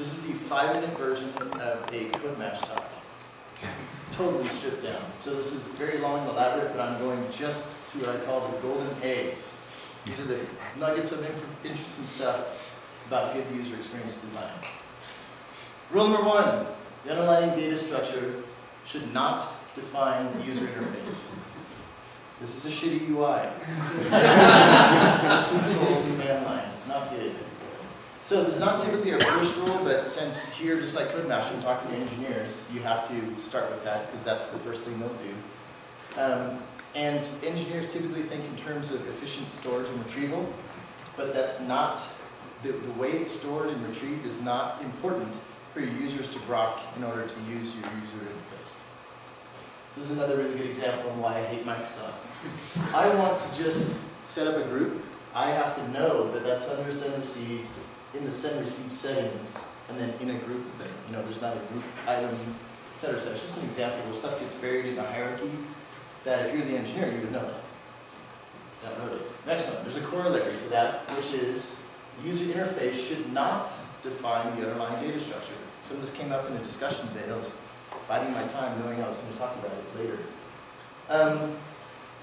This is the 5-minute version of a code mash talk. Totally stripped down. So this is very long and elaborate, but I'm going just to what I call the golden eggs. These are the nuggets of interesting stuff about good user experience design. Rule number 1, the underlying data structure should not define the user interface. This is a shitty UI. This controls command line, not good. So this is not typically our first rule, but since here, just like CodeMash, I'm talking to engineers, you have to start with that because that's the first thing they'll do. And engineers typically think in terms of efficient storage and retrieval, but that's not, the way it's stored and retrieved is not important for your users to grok in order to use your user interface. This is another really good example of why I hate Microsoft. I want to just set up a group. I have to know that that's under send receive, in the send receive settings, and then in a group thing. You know, there's not a group item, et cetera, et cetera. It's just an example where stuff gets buried in a hierarchy that if you're the engineer, you would know that. Download it. Next one, there's a corollary to that, which is the user interface should not define the underlying data structure. Some of this came up in a discussion today. I was biding my time knowing I was going to talk about it later.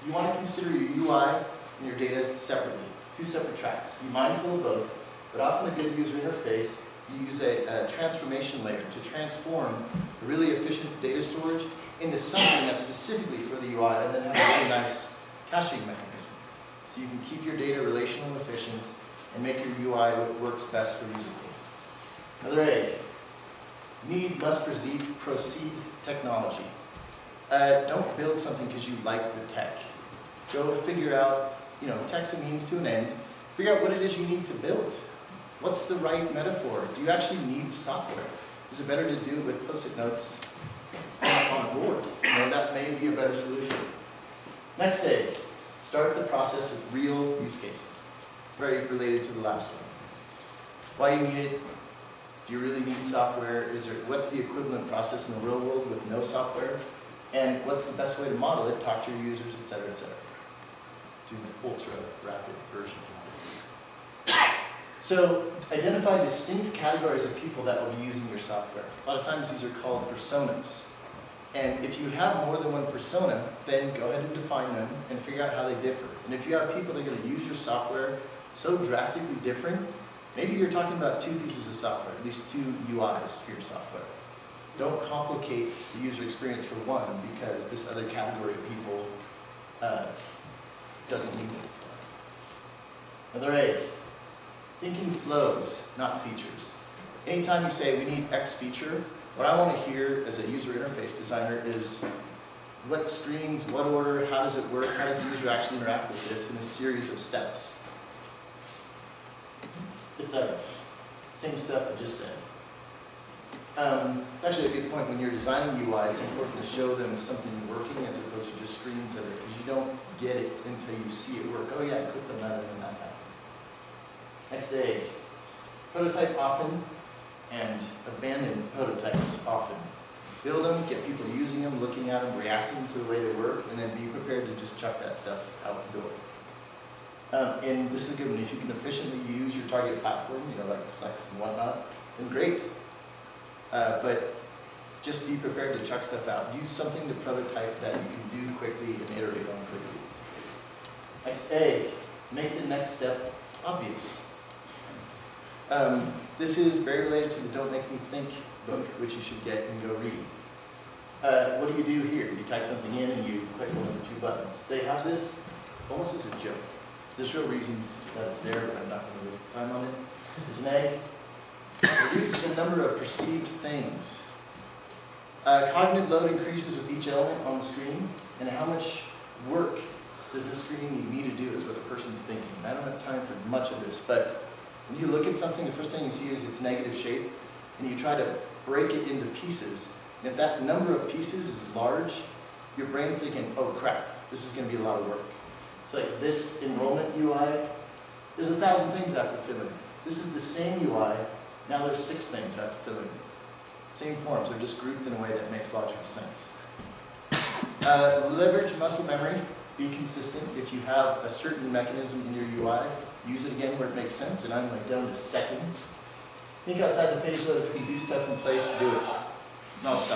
You want to consider your UI and your data separately, 2 separate tracks. Be mindful of both, but often a good user interface, you use a transformation layer to transform a really efficient data storage into something that's specifically for the UI and then have a really nice caching mechanism. So you can keep your data relational and efficient and make your UI what works best for user cases. Another A, need must proceed technology. Don't build something because you like the tech. Go figure out, you know, tech's a means to an end. Figure out what it is you need to build. What's the right metaphor? Do you actually need software? Is it better to do it with Post-it notes on a board? You know, that may be a better solution. Next A, start the process with real use cases. Very related to the last one. Why you need it? Do you really need software? What's the equivalent process in the real world with no software? And what's the best way to model it? Talk to your users, et cetera, et cetera. Do the ultra rapid version. So identify distinct categories of people that will be using your software. A lot of times these are called personas. And if you have more than one persona, then go ahead and define them and figure out how they differ. And if you have people that are going to use your software so drastically different, maybe you're talking about 2 pieces of software, at least 2 UIs for your software. Don't complicate the user experience for one because this other category of people doesn't need that stuff. Another A, think in flows, not features. Anytime you say we need X feature, what I want to hear as a user interface designer is what screens, what order, how does it work, how does the user actually interact with this in a series of steps. Etc. Same stuff I just said. It's actually a good point when you're designing UI, it's important to show them something working as opposed to just screens of it, because you don't get it until you see it work. Oh yeah, I clicked on that and then that happened. Next A, prototype often and abandon prototypes often. Build them, get people using them, looking at them, reacting to the way they work, and then be prepared to just chuck that stuff out the door. And this is a good one. If you can efficiently use your target platform, you know, like Flex and whatnot, then great. But just be prepared to chuck stuff out. Use something to prototype that you can do quickly and iterate on quickly. Next A, make the next step obvious. This is very related to the Don't Make Me Think book, which you should get and go read. What do you do here? You type something in and you click one of the 2 buttons. They have this almost as a joke. There's real reasons that it's there, but I'm not going to waste time on it. There's an egg. Reduce the number of perceived things. Cognitive load increases with each element on the screen, and how much work does this screen need me to do is what the person's thinking. And I don't have time for much of this, but when you look at something, the first thing you see is its negative shape, and you try to break it into pieces. And if that number of pieces is large, your brain's thinking, oh crap, this is going to be a lot of work. So like this enrollment UI, there's 1,000 things I have to fill in. This is the same UI, now there's 6 things I have to fill in. Same forms, they're just grouped in a way that makes logical sense. Leverage muscle memory, be consistent. If you have a certain mechanism in your UI, use it again where it makes sense, and I'm like down to seconds. think outside the page loader, if you can do stuff in place, do it. No, stop.